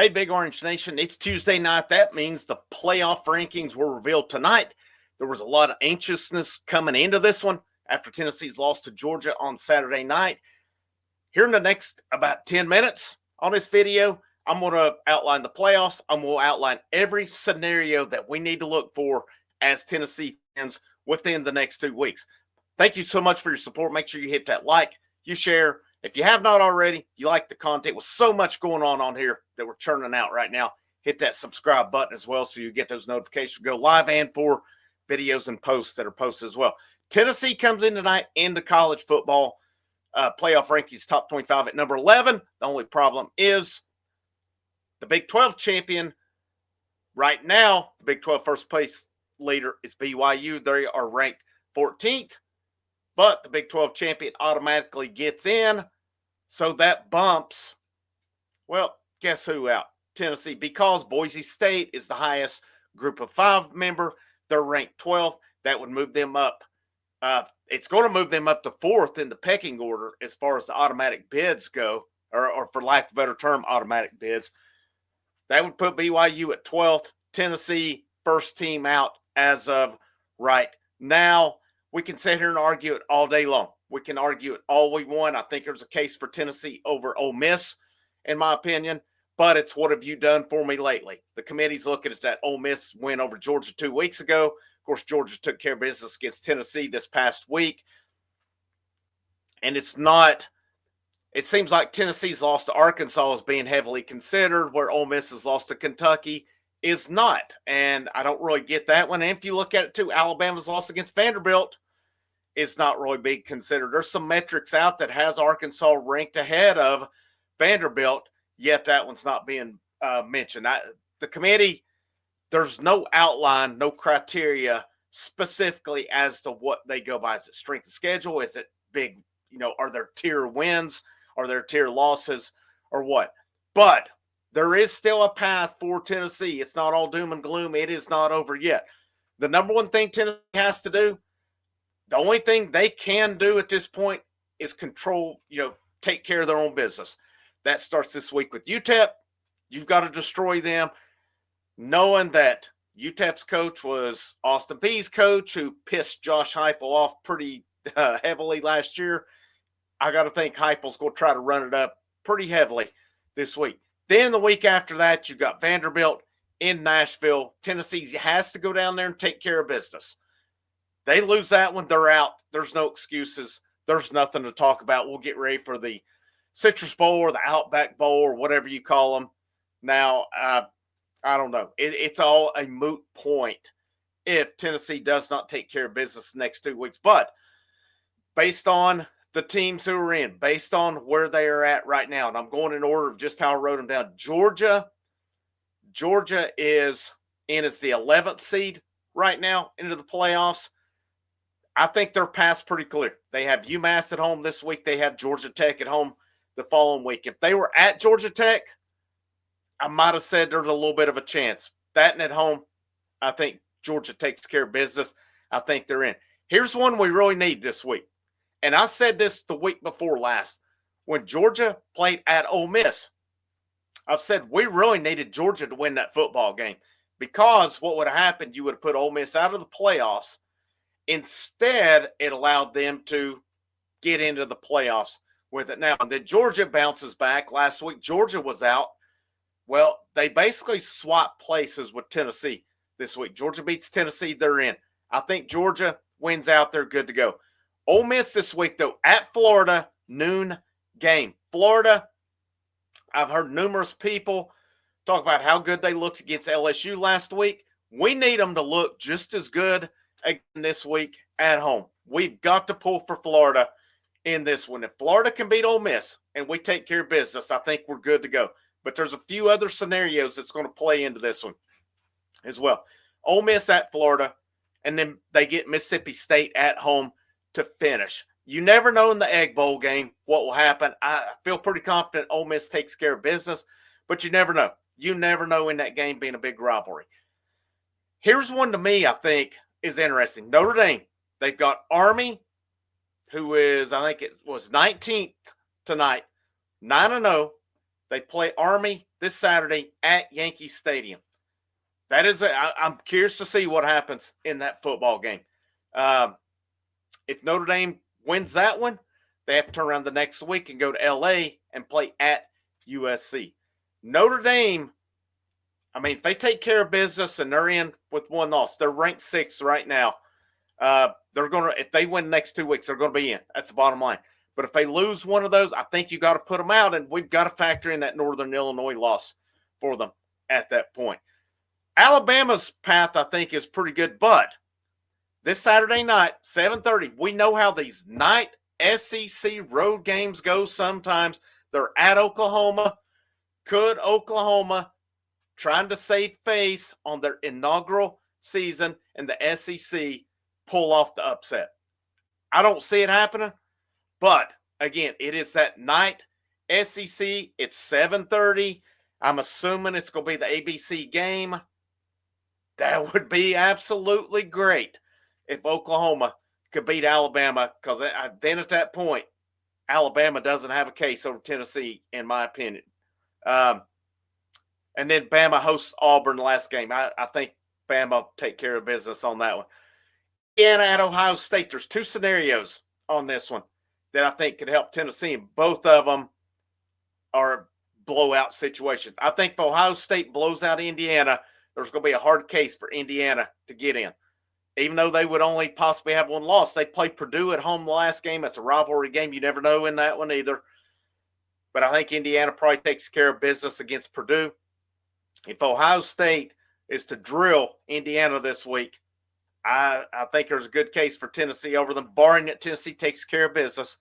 Hey, Big Orange Nation, it's Tuesday night. That means the playoff rankings were revealed tonight. There was a lot of anxiousness coming into this one after Tennessee's loss to Georgia on Saturday night. Here in the next about 10 minutes on this video, I'm going to outline the playoffs. I'm going to outline every scenario that we need to look for as Tennessee fans within the next 2 weeks. Thank you so much for your support. Make sure you hit that like, you share. If you have not already, you like the content, with so much going on here that we're churning out right now, hit that subscribe button as well so you get those notifications. Go live and for videos and posts that are posted as well. Tennessee comes in tonight into college football playoff rankings, top 25 at number 11. The only problem is the Big 12 champion right now, the Big 12 first place leader is BYU. They are ranked 14th. But the Big 12 champion automatically gets in. So that bumps, well, guess who out? Tennessee, because Boise State is the highest group of 5 member. They're ranked 12th. That would move them up. It's going to move them up to 4th in the pecking order as far as the automatic bids go, or for lack of a better term, automatic bids. That would put BYU at 12th. Tennessee, first team out as of right now. We can sit here and argue it all day long. We can argue it all we want. I think there's a case for Tennessee over Ole Miss, in my opinion. But it's what have you done for me lately? The committee's looking at that Ole Miss win over Georgia 2 weeks ago. Of course, Georgia took care of business against Tennessee this past week. And it's not – it seems like Tennessee's loss to Arkansas is being heavily considered, where Ole Miss has lost to Kentucky is not. And I don't really get that one. And if you look at it too, Alabama's loss against Vanderbilt is not really being considered. There's some metrics out that has Arkansas ranked ahead of Vanderbilt, yet that one's not being mentioned. The committee, there's no outline, no criteria specifically as to what they go by. Is it strength of schedule? Is it big, are there tier wins? Are there tier losses or what? But there is still a path for Tennessee. It's not all doom and gloom. It is not over yet. The number one thing Tennessee has to do, the only thing they can do at this point is control, take care of their own business. That starts this week with UTEP. You've got to destroy them, knowing that UTEP's coach was Austin Peay's coach, who pissed Josh Heupel off pretty heavily last year. I got to think Heupel's going to try to run it up pretty heavily this week. Then the week after that, you've got Vanderbilt in Nashville. Tennessee has to go down there and take care of business. They lose that one, they're out. There's no excuses. There's nothing to talk about. We'll get ready for the Citrus Bowl or the Outback Bowl or whatever you call them. Now, I don't know. It's all a moot point if Tennessee does not take care of business the next 2 weeks. But based on the teams who are in, based on where they are at right now, and I'm going in order of just how I wrote them down. Georgia is in as the 11th seed right now into the playoffs. I think their path's pretty clear. They have UMass at home this week. They have Georgia Tech at home the following week. If they were at Georgia Tech, I might have said there's a little bit of a chance. That and at home, I think Georgia takes care of business. I think they're in. Here's one we really need this week. And I said this the week before last. When Georgia played at Ole Miss, I've said we really needed Georgia to win that football game, because what would have happened, you would have put Ole Miss out of the playoffs. Instead, it allowed them to get into the playoffs with it now. And then Georgia bounces back. Last week, Georgia was out. Well, they basically swapped places with Tennessee this week. Georgia beats Tennessee, they're in. I think Georgia wins out, they're good to go. Ole Miss this week, though, at Florida, noon game. Florida, I've heard numerous people talk about how good they looked against LSU last week. We need them to look just as good again this week at home. We've got to pull for Florida in this one. If Florida can beat Ole Miss and we take care of business, I think we're good to go. But there's a few other scenarios that's going to play into this one as well. Ole Miss at Florida, and then they get Mississippi State at home to finish. You never know in the Egg Bowl game what will happen. I feel pretty confident Ole Miss takes care of business, but you never know. You never know in that game being a big rivalry. Here's one to me I think is interesting. Notre Dame, they've got Army, who is, I think it was 19th tonight, 9-0. They play Army this Saturday at Yankee Stadium. That is, I'm curious to see what happens in that football game. If Notre Dame wins that one, they have to turn around the next week and go to LA and play at USC. Notre Dame, I mean, if they take care of business and they're in with one loss, they're ranked 6th right now. They're going to, if they win the next 2 weeks, they're going to be in. That's the bottom line. But if they lose one of those, I think you got to put them out, and we've got to factor in that Northern Illinois loss for them at that point. Alabama's path, I think, is pretty good, but this Saturday night, 7:30, we know how these night SEC road games go sometimes. They're at Oklahoma. Could Oklahoma, trying to save face on their inaugural season in the SEC, pull off the upset? I don't see it happening, but again, it is that night SEC. It's 7:30. I'm assuming it's going to be the ABC game. That would be absolutely great if Oklahoma could beat Alabama, because then at that point, Alabama doesn't have a case over Tennessee, in my opinion. And then Bama hosts Auburn the last game. I think Bama will take care of business on that one. Indiana at Ohio State. There's 2 scenarios on this one that I think could help Tennessee, and both of them are blowout situations. I think if Ohio State blows out Indiana, there's going to be a hard case for Indiana to get in. Even though they would only possibly have one loss. They play Purdue at home the last game. That's a rivalry game. You never know in that one either. But I think Indiana probably takes care of business against Purdue. If Ohio State is to drill Indiana this week, I think there's a good case for Tennessee over them, barring that Tennessee takes care of business.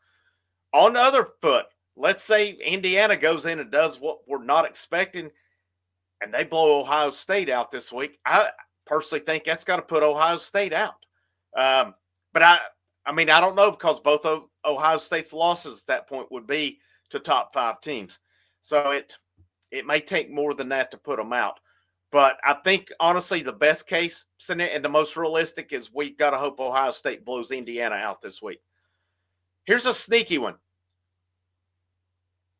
On the other foot, let's say Indiana goes in and does what we're not expecting, and they blow Ohio State out this week. I personally think that's got to put Ohio State out. But I mean, I don't know, because both of Ohio State's losses at that point would be to top 5 teams. So it may take more than that to put them out. But I think, honestly, the best case scenario and the most realistic is we've got to hope Ohio State blows Indiana out this week. Here's a sneaky one.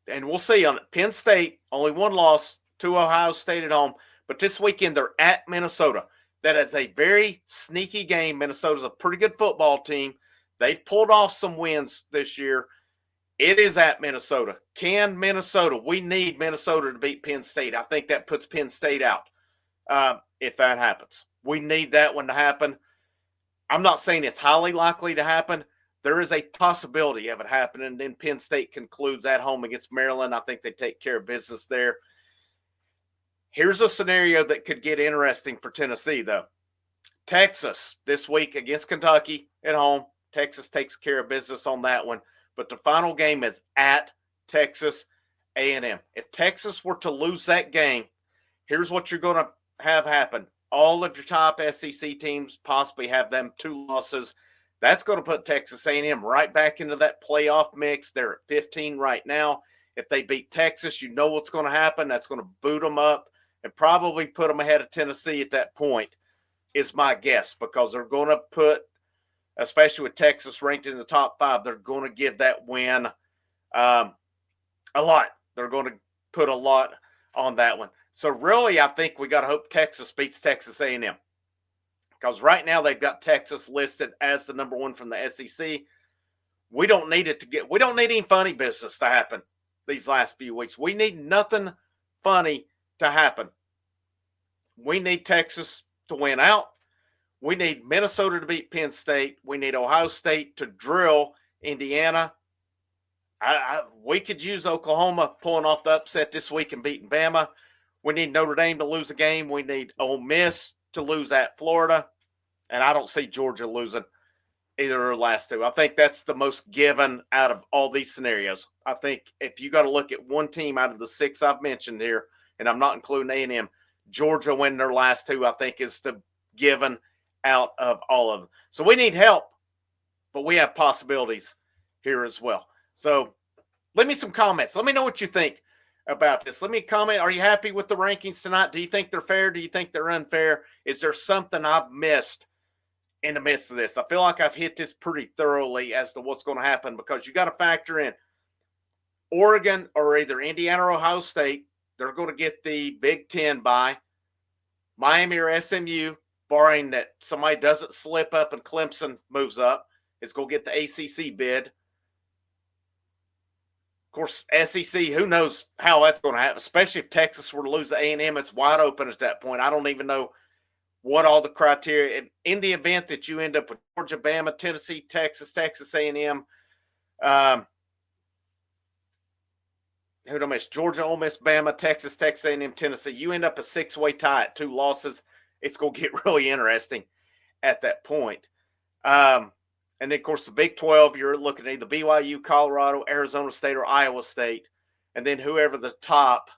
And we'll see on it. Penn State, only one loss to Ohio State at home. But this weekend, they're at Minnesota. That is a very sneaky game. Minnesota's a pretty good football team. They've pulled off some wins this year. It is at Minnesota. Can Minnesota? We need Minnesota to beat Penn State. I think that puts Penn State out if that happens. We need that one to happen. I'm not saying it's highly likely to happen. There is a possibility of it happening. And then Penn State concludes at home against Maryland. I think they take care of business there. Here's a scenario that could get interesting for Tennessee, though. Texas this week against Kentucky at home. Texas takes care of business on that one. But the final game is at Texas A&M. If Texas were to lose that game, here's what you're going to have happen. All of your top SEC teams possibly have them 2 losses. That's going to put Texas A&M right back into that playoff mix. They're at 15 right now. If they beat Texas, you know what's going to happen. That's going to boot them up and probably put them ahead of Tennessee at that point, is my guess, because they're going to put, especially with Texas ranked in the top 5, they're going to give that win a lot. They're going to put a lot on that one. So really, I think we got to hope Texas beats Texas A&M, because right now they've got Texas listed as the number 1 from the SEC. We don't need we don't need any funny business to happen these last few weeks. We need nothing funny to happen. We need Texas to win out. We need Minnesota to beat Penn State. We need Ohio State to drill Indiana. We could use Oklahoma pulling off the upset this week and beating Bama. We need Notre Dame to lose a game. We need Ole Miss to lose at Florida. And I don't see Georgia losing either of the last 2. I think that's the most given out of all these scenarios. I think if you got to look at one team out of the 6 I've mentioned here, and I'm not including A&M, Georgia winning their last 2, I think, is the given out of all of them. So we need help, but we have possibilities here as well. So leave me some comments. Let me know what you think about this. Let me comment. Are you happy with the rankings tonight? Do you think they're fair? Do you think they're unfair? Is there something I've missed in the midst of this? I feel like I've hit this pretty thoroughly as to what's going to happen, because you got to factor in Oregon or either Indiana or Ohio State. they're going to get the Big Ten bye. Miami or SMU, barring that somebody doesn't slip up and Clemson moves up, is going to get the ACC bid. Of course, SEC, who knows how that's going to happen, especially if Texas were to lose to A&M. It's wide open at that point. I don't even know what all the criteria. In the event that you end up with Georgia, Bama, Tennessee, Texas, Texas A&M, who don't miss Georgia, Ole Miss, Bama, Texas, Texas A&M, Tennessee. You end up a 6-way tie at 2 losses. It's going to get really interesting at that point. And then, of course, the Big 12, you're looking at either BYU, Colorado, Arizona State, or Iowa State. And then whoever the top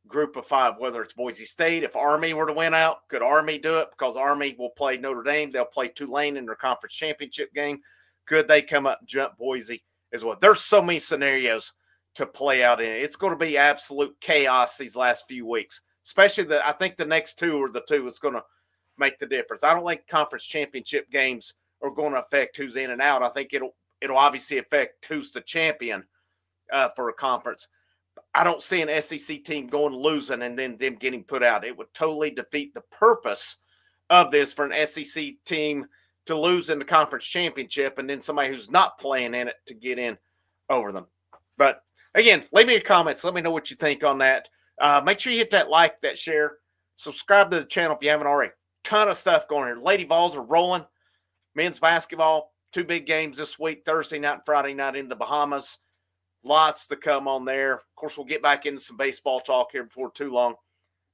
group of 5, whether it's Boise State, if Army were to win out, could Army do it? Because Army will play Notre Dame. They'll play Tulane in their conference championship game. Could they come up and jump Boise as well? There's so many scenarios to play out in it. It's going to be absolute chaos these last few weeks, especially I think the next 2 are the 2 that's going to make the difference. I don't think conference championship games are going to affect who's in and out. I think it'll obviously affect who's the champion for a conference. I don't see an SEC team going losing and then them getting put out. It would totally defeat the purpose of this for an SEC team to lose in the conference championship and then somebody who's not playing in it to get in over them. But again, leave me your comments. Let me know what you think on that. Make sure you hit that like, that share. Subscribe to the channel if you haven't already. Ton of stuff going here. Lady Vols are rolling. Men's basketball, 2 big games this week, Thursday night and Friday night in the Bahamas. Lots to come on there. Of course, we'll get back into some baseball talk here before too long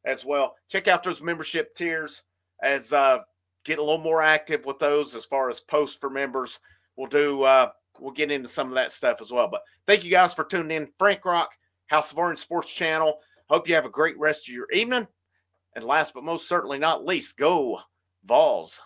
as well. Check out those membership tiers as get a little more active with those as far as posts for members. We'll get into some of that stuff as well. But thank you guys for tuning in. Frank Rock, House of Orange Sports Channel. Hope you have a great rest of your evening. And last but most certainly not least, go Vols.